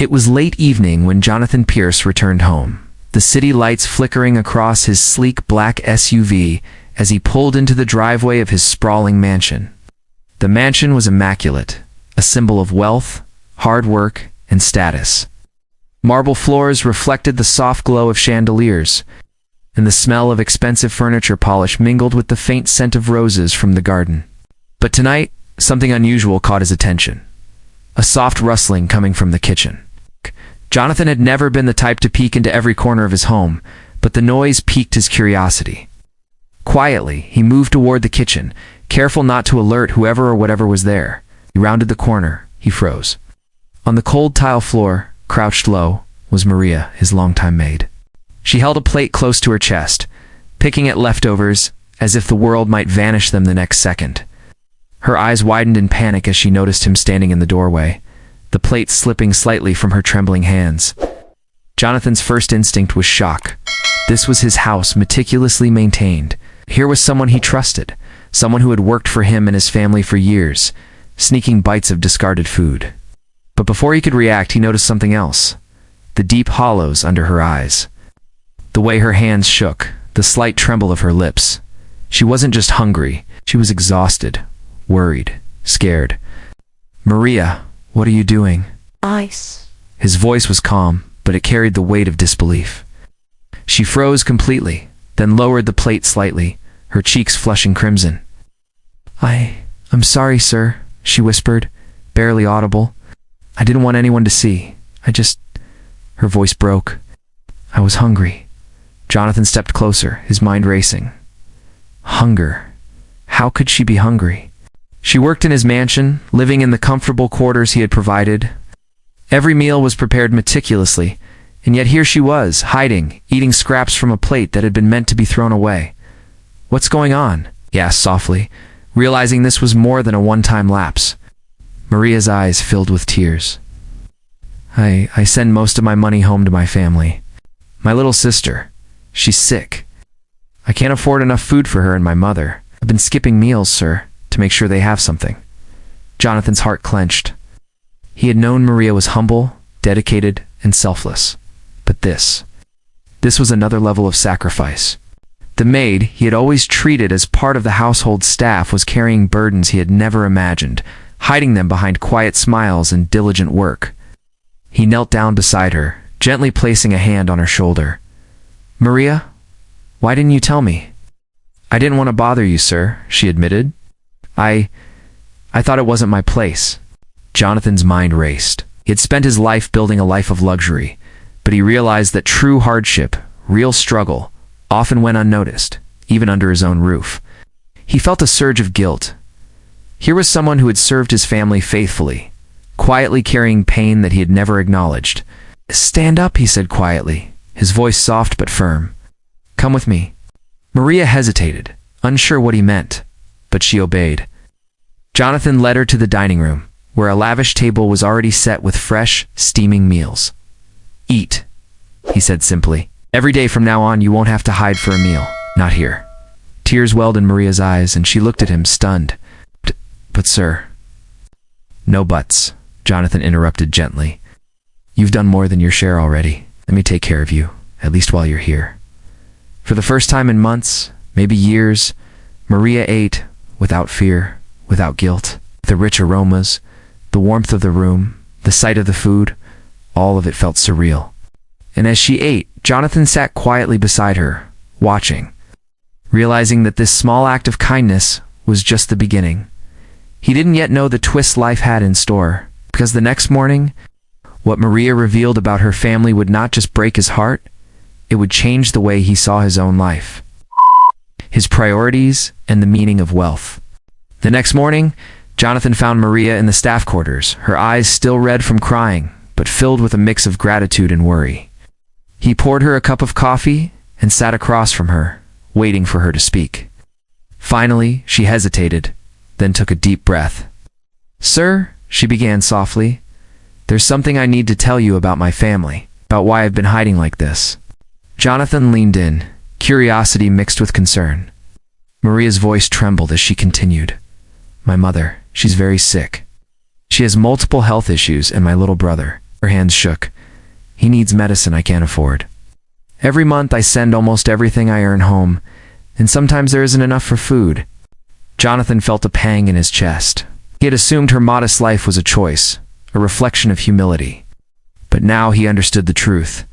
It was late evening when Jonathan Pierce returned home, the city lights flickering across his sleek black SUV as he pulled into the driveway of his sprawling mansion. The mansion was immaculate, a symbol of wealth, hard work, and status. Marble floors reflected the soft glow of chandeliers, and the smell of expensive furniture polish mingled with the faint scent of roses from the garden. But tonight, something unusual caught his attention. A soft rustling coming from the kitchen. Jonathan had never been the type to peek into every corner of his home, but the noise piqued his curiosity. Quietly, he moved toward the kitchen, careful not to alert whoever or whatever was there. He rounded the corner. He froze. On the cold tile floor, crouched low, was Maria, his longtime maid. She held a plate close to her chest, picking at leftovers as if the world might vanish them the next second. Her eyes widened in panic as she noticed him standing in the doorway, the plate slipping slightly from her trembling hands. Jonathan's first instinct was shock. This was his house, meticulously maintained. Here was someone he trusted, someone who had worked for him and his family for years, sneaking bites of discarded food. But before he could react, he noticed something else. The deep hollows under her eyes. The way her hands shook, the slight tremble of her lips. She wasn't just hungry, she was exhausted, worried, scared. "Maria, what are you doing?" "Ice." His voice was calm, but it carried the weight of disbelief. She froze completely, then lowered the plate slightly, her cheeks flushing crimson. I'm sorry, sir," she whispered, barely audible. "I didn't want anyone to see. Her voice broke. "I was hungry." Jonathan stepped closer, his mind racing. Hunger. How could she be hungry? She worked in his mansion, living in the comfortable quarters he had provided. Every meal was prepared meticulously, and yet here she was, hiding, eating scraps from a plate that had been meant to be thrown away. "What's going on?" he asked softly, realizing this was more than a one-time lapse. Maria's eyes filled with tears. I send most of my money home to my family. My little sister, she's sick. I can't afford enough food for her and my mother. I've been skipping meals, sir, to make sure they have something." Jonathan's heart clenched. He had known Maria was humble, dedicated, and selfless. But this was another level of sacrifice. The maid he had always treated as part of the household staff was carrying burdens he had never imagined, hiding them behind quiet smiles and diligent work. He knelt down beside her, gently placing a hand on her shoulder. "Maria, why didn't you tell me?" "I didn't want to bother you, sir," she admitted. I thought it wasn't my place." Jonathan's mind raced. He had spent his life building a life of luxury, but he realized that true hardship, real struggle, often went unnoticed, even under his own roof. He felt a surge of guilt. Here was someone who had served his family faithfully, quietly carrying pain that he had never acknowledged. "Stand up," he said quietly, his voice soft but firm. "Come with me." Maria hesitated, unsure what he meant, but she obeyed. Jonathan led her to the dining room, where a lavish table was already set with fresh, steaming meals. "Eat," he said simply. "Every day from now on you won't have to hide for a meal. Not here." Tears welled in Maria's eyes, and she looked at him, stunned. But sir." "No buts," Jonathan interrupted gently. "You've done more than your share already. Let me take care of you, at least while you're here." For the first time in months, maybe years, Maria ate without fear, without guilt. The rich aromas, the warmth of the room, the sight of the food, all of it felt surreal. And as she ate, Jonathan sat quietly beside her, watching, realizing that this small act of kindness was just the beginning. He didn't yet know the twist life had in store, because the next morning, what Maria revealed about her family would not just break his heart, it would change the way he saw his own life, his priorities, and the meaning of wealth. The next morning, Jonathan found Maria in the staff quarters, her eyes still red from crying, but filled with a mix of gratitude and worry. He poured her a cup of coffee and sat across from her, waiting for her to speak. Finally, she hesitated, then took a deep breath. "Sir," she began softly, "there's something I need to tell you about my family, about why I've been hiding like this." Jonathan leaned in, curiosity mixed with concern. Maria's voice trembled as she continued. "My mother, she's very sick. She has multiple health issues, and my little brother. Her hands shook. He needs medicine I can't afford. Every month I send almost everything I earn home, and sometimes there isn't enough for food. Jonathan felt a pang in his chest. He had assumed her modest life was a choice, a reflection of humility. But now he understood the truth.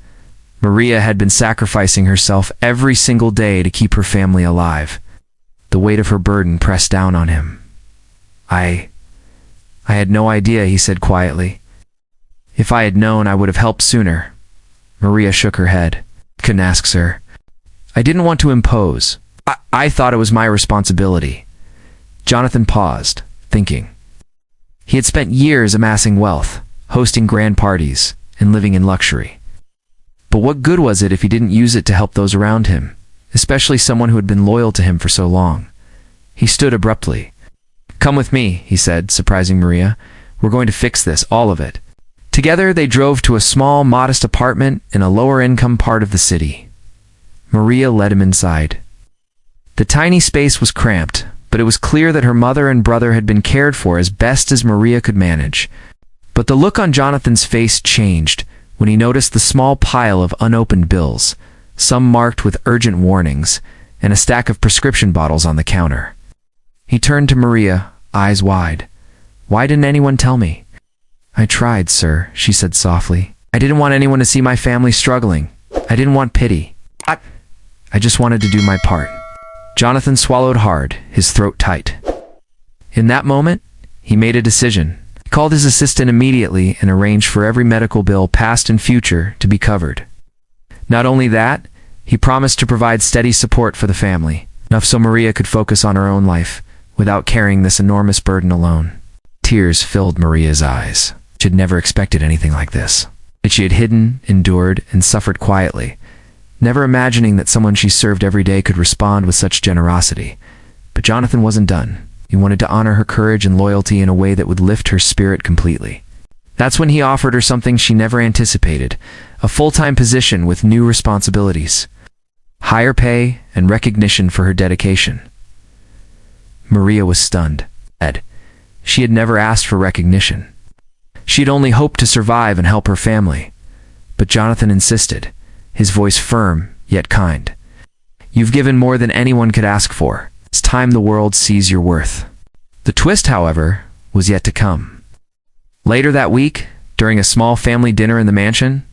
Maria had been sacrificing herself every single day to keep her family alive. The weight of her burden pressed down on him. I had no idea, he said quietly. If I had known, I would have helped sooner. Maria shook her head. Couldn't ask, sir. I didn't want to impose. I thought it was my responsibility. Jonathan paused, thinking. He had spent years amassing wealth, hosting grand parties, and living in luxury. But what good was it if he didn't use it to help those around him, especially someone who had been loyal to him for so long? He stood abruptly. Come with me, he said, surprising Maria. We're going to fix this, all of it. Together they drove to a small, modest apartment in a lower-income part of the city. Maria led him inside. The tiny space was cramped, but it was clear that her mother and brother had been cared for as best as Maria could manage. But the look on Jonathan's face changed when he noticed the small pile of unopened bills, some marked with urgent warnings, and a stack of prescription bottles on the counter. He turned to Maria, eyes wide. Why didn't anyone tell me? I tried, sir, she said softly. I didn't want anyone to see my family struggling. I didn't want pity. I just wanted to do my part. Jonathan swallowed hard, his throat tight. In that moment, he made a decision. He called his assistant immediately and arranged for every medical bill, past and future, to be covered. Not only that, he promised to provide steady support for the family, enough so Maria could focus on her own life, without carrying this enormous burden alone. Tears filled Maria's eyes. She had never expected anything like this. That she had hidden, endured, and suffered quietly, never imagining that someone she served every day could respond with such generosity. But Jonathan wasn't done. He wanted to honor her courage and loyalty in a way that would lift her spirit completely. That's when he offered her something she never anticipated, a full-time position with new responsibilities, higher pay, and recognition for her dedication. Maria was stunned. She had never asked for recognition. She had only hoped to survive and help her family. But Jonathan insisted, his voice firm, yet kind. You've given more than anyone could ask for. It's time the world sees your worth. The twist, however, was yet to come. Later that week, during a small family dinner in the mansion,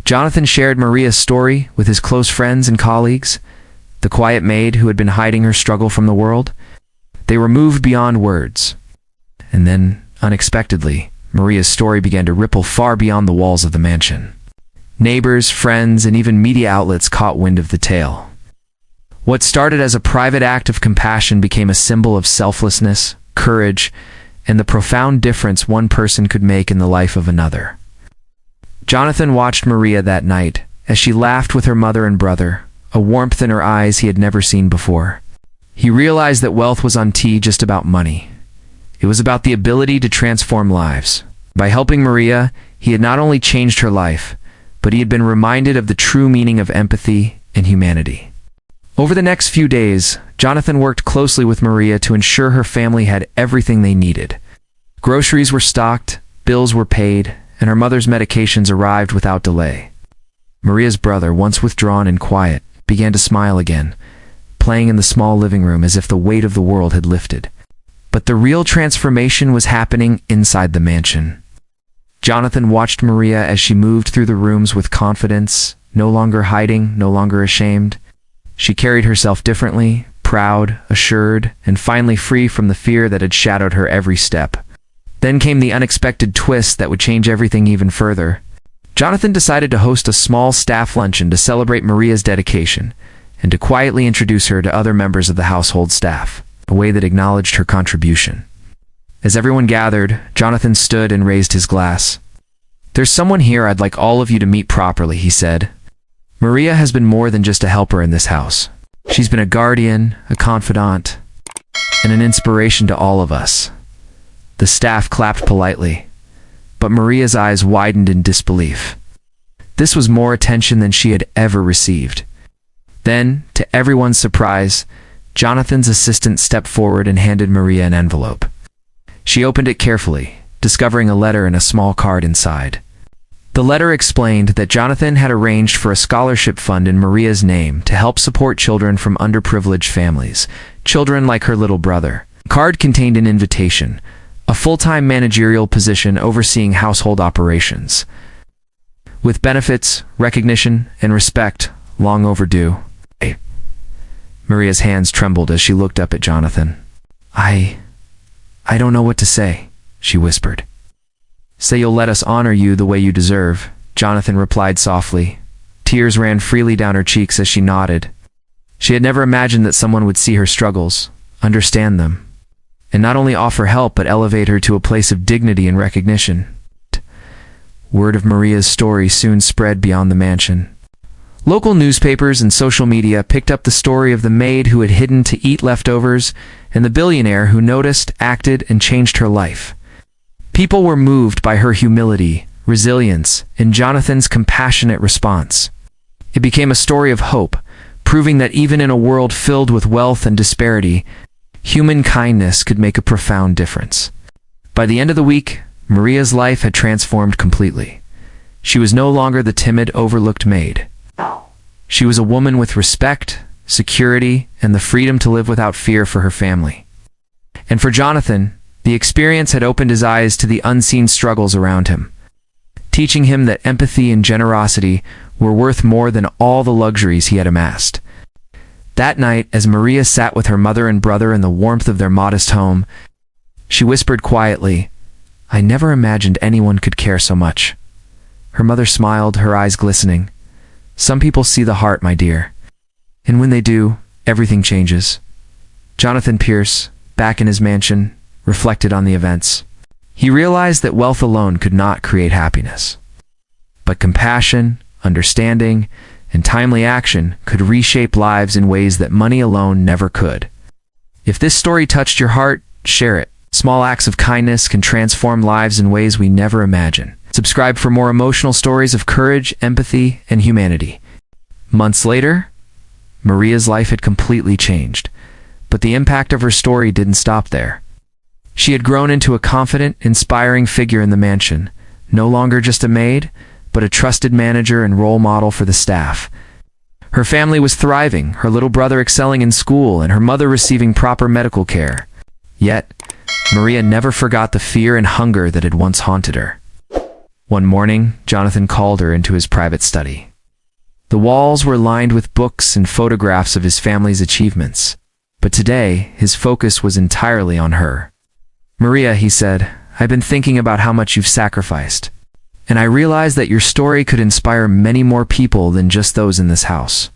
Jonathan shared Maria's story with his close friends and colleagues, the quiet maid who had been hiding her struggle from the world. They were moved beyond words. And then, unexpectedly, Maria's story began to ripple far beyond the walls of the mansion. Neighbors, friends, and even media outlets caught wind of the tale. What started as a private act of compassion became a symbol of selflessness, courage, and the profound difference one person could make in the life of another. Jonathan watched Maria that night as she laughed with her mother and brother, a warmth in her eyes he had never seen before. He realized that wealth was not just about money. It was about the ability to transform lives. By helping Maria, he had not only changed her life, but he had been reminded of the true meaning of empathy and humanity. Over the next few days, Jonathan worked closely with Maria to ensure her family had everything they needed. Groceries were stocked, bills were paid, and her mother's medications arrived without delay. Maria's brother, once withdrawn and quiet, began to smile again, playing in the small living room as if the weight of the world had lifted. But the real transformation was happening inside the mansion. Jonathan watched Maria as she moved through the rooms with confidence, no longer hiding, no longer ashamed. She carried herself differently, proud, assured, and finally free from the fear that had shadowed her every step. Then came the unexpected twist that would change everything even further. Jonathan decided to host a small staff luncheon to celebrate Maria's dedication, and to quietly introduce her to other members of the household staff, a way that acknowledged her contribution. As everyone gathered, Jonathan stood and raised his glass. There's someone here I'd like all of you to meet properly, he said. Maria has been more than just a helper in this house. She's been a guardian, a confidant, and an inspiration to all of us. The staff clapped politely, but Maria's eyes widened in disbelief. This was more attention than she had ever received. Then, to everyone's surprise, Jonathan's assistant stepped forward and handed Maria an envelope. She opened it carefully, discovering a letter and a small card inside. The letter explained that Jonathan had arranged for a scholarship fund in Maria's name to help support children from underprivileged families, children like her little brother. The card contained an invitation, a full-time managerial position overseeing household operations, with benefits, recognition, and respect long overdue. Maria's hands trembled as she looked up at Jonathan. I don't know what to say, she whispered. Say you'll let us honor you the way you deserve, Jonathan replied softly. Tears ran freely down her cheeks as she nodded. She had never imagined that someone would see her struggles, understand them, and not only offer help but elevate her to a place of dignity and recognition. Word of Maria's story soon spread beyond the mansion. Local newspapers and social media picked up the story of the maid who had hidden to eat leftovers and the billionaire who noticed, acted, and changed her life. People were moved by her humility, resilience, and Jonathan's compassionate response. It became a story of hope, proving that even in a world filled with wealth and disparity, human kindness could make a profound difference. By the end of the week, Maria's life had transformed completely. She was no longer the timid, overlooked maid. She was a woman with respect, security, and the freedom to live without fear for her family. And for Jonathan, the experience had opened his eyes to the unseen struggles around him, teaching him that empathy and generosity were worth more than all the luxuries he had amassed. That night, as Maria sat with her mother and brother in the warmth of their modest home, she whispered quietly, I never imagined anyone could care so much. Her mother smiled, her eyes glistening. Some people see the heart, my dear. And when they do, everything changes. Jonathan Pierce, back in his mansion, reflected on the events. He realized that wealth alone could not create happiness. But compassion, understanding, and timely action could reshape lives in ways that money alone never could. If this story touched your heart, share it. Small acts of kindness can transform lives in ways we never imagine. Subscribe for more emotional stories of courage, empathy, and humanity. Months later, Maria's life had completely changed, but the impact of her story didn't stop there. She had grown into a confident, inspiring figure in the mansion, no longer just a maid, but a trusted manager and role model for the staff. Her family was thriving, her little brother excelling in school, and her mother receiving proper medical care. Yet, Maria never forgot the fear and hunger that had once haunted her. One morning, Jonathan called her into his private study. The walls were lined with books and photographs of his family's achievements, but today, his focus was entirely on her. Maria, he said, I've been thinking about how much you've sacrificed, and I realized that your story could inspire many more people than just those in this house.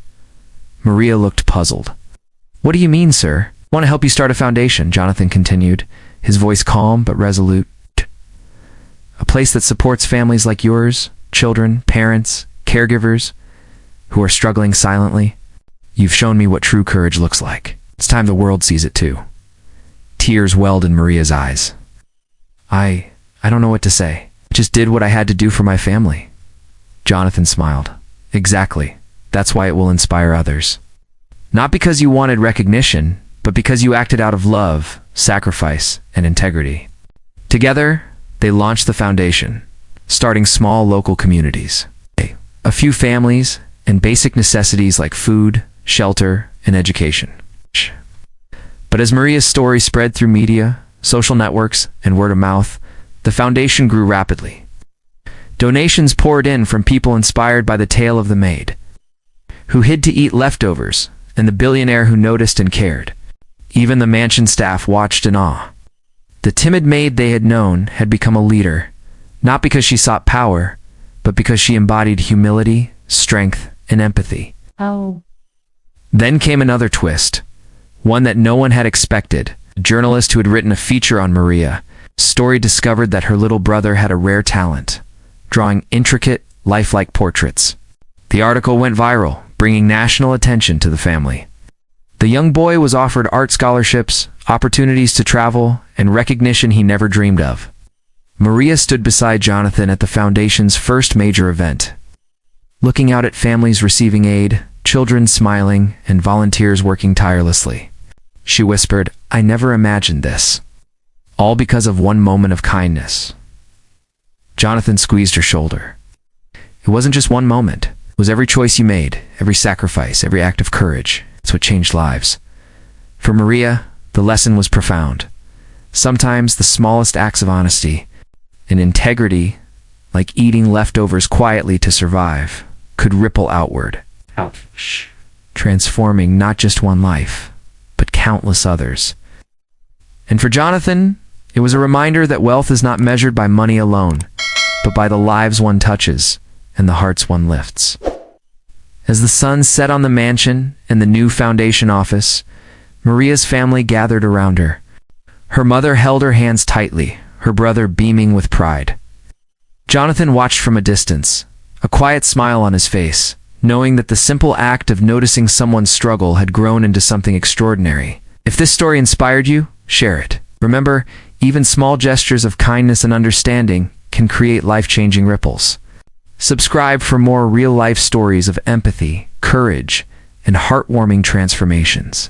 Maria looked puzzled. What do you mean, sir? I want to help you start a foundation, Jonathan continued, his voice calm but resolute. A place that supports families like yours, children, parents, caregivers, who are struggling silently. You've shown me what true courage looks like. It's time the world sees it too. Tears welled in Maria's eyes. I don't know what to say. I just did what I had to do for my family. Jonathan smiled. Exactly. That's why it will inspire others. Not because you wanted recognition, but because you acted out of love, sacrifice, and integrity. Together, they launched the foundation, starting small local communities. A few families, and basic necessities like food, shelter, and education. But as Maria's story spread through media, social networks, and word of mouth, the foundation grew rapidly. Donations poured in from people inspired by the tale of the maid, who hid to eat leftovers, and the billionaire who noticed and cared. Even the mansion staff watched in awe. The timid maid they had known had become a leader, not because she sought power, but because she embodied humility, strength, and empathy. Oh. Then came another twist, one that no one had expected. A journalist who had written a feature on Maria's story discovered that her little brother had a rare talent, drawing intricate, lifelike portraits. The article went viral, bringing national attention to the family. The young boy was offered art scholarships, opportunities to travel, and recognition he never dreamed of. Maria stood beside Jonathan at the foundation's first major event, looking out at families receiving aid, children smiling, and volunteers working tirelessly. She whispered, I never imagined this. All because of one moment of kindness. Jonathan squeezed her shoulder. It wasn't just one moment. It was every choice you made, every sacrifice, every act of courage. It's what changed lives. For Maria, the lesson was profound. Sometimes the smallest acts of honesty and integrity, like eating leftovers quietly to survive, could ripple outward, transforming not just one life, but countless others. And for Jonathan, it was a reminder that wealth is not measured by money alone, but by the lives one touches and the hearts one lifts. As the sun set on the mansion and the new foundation office, Maria's family gathered around her. Her mother held her hands tightly, her brother beaming with pride. Jonathan watched from a distance, a quiet smile on his face, knowing that the simple act of noticing someone's struggle had grown into something extraordinary. If this story inspired you, share it. Remember, even small gestures of kindness and understanding can create life-changing ripples. Subscribe for more real-life stories of empathy, courage, and heartwarming transformations.